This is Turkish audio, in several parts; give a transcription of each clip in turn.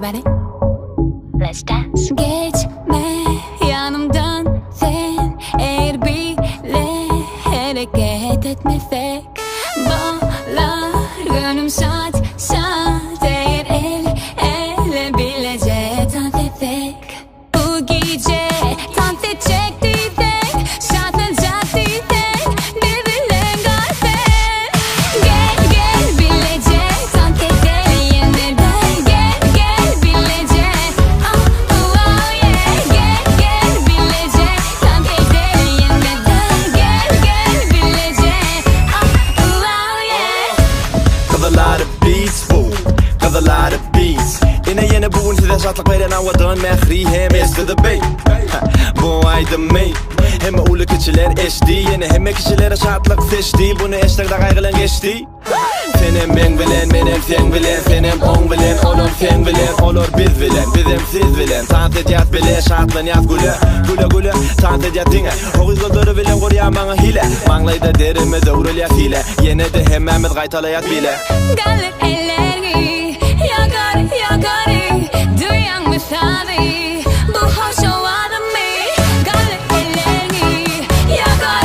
everybody. Let's dance. Geçme yanımdan sen, eğer bile hareket etme fake. Bağlar gönlüm saat saat, eğer ele bilecek dans fake. Bu gece dans edecek diyecek, şartlanacak diyecek, birbirine kalben. Gel bilecek dans edelim yeniden. Gel bilecek, oh yeah. Gel bilecek dans edelim yeniden. Gel bilecek, oh yeah. Got a lot of beats, fool. Got a lot of beats. Yine bugün size şartlık veren avadan myahri hem esti de bey. Bu ayda mey. Hem ulu kişiler eşdi, yine hem kişilere şartlık seçti. Bunu eşlikte kaygılan geçti. Senem ben bilen, menem sen bilen, senem on bilen, olur sen bilen, olur biz bilen, bizim siz bilen. Tant ediyat bilen, şartlan yaz gülü, gülü, tant ediyat dinge. Hoğuz yolları bilen koruyan bana hile. Manglayda derimiz uğrulyat hile, yine de hemmemiz gaytalayat bile. Galip elleri yakar, duyan misali, bu hoş ovada mi. Galip elleri yakar,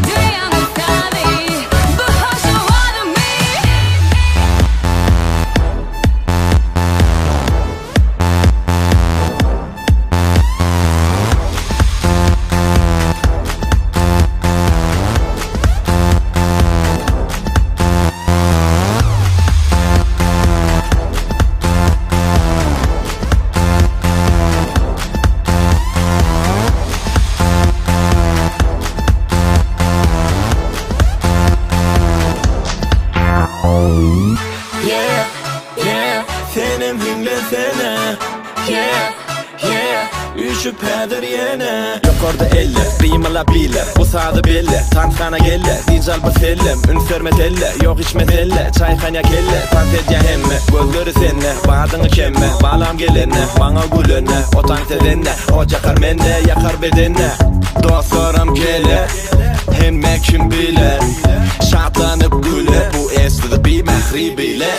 duyan misali, bu hoş ovada mi. Yeah, senem hünglesene. Yeah, üşüp hedir yine. Yukarıda elle, rimalar bilir, bu sağda belli. Tankhana gelle, dical bu sellem. Ün sörmet elle, yok içmez elle. Çaykhanya kelle, tant edya hemme. Gözleri senne, bağdını kemme. Bağlam gelene, bana gülene. O tant edenne, o yakar menne, yakar bedenne. Dostlarım gele, hemme kim bile. Şartlanıp güle, bu esti de bir myahri bile.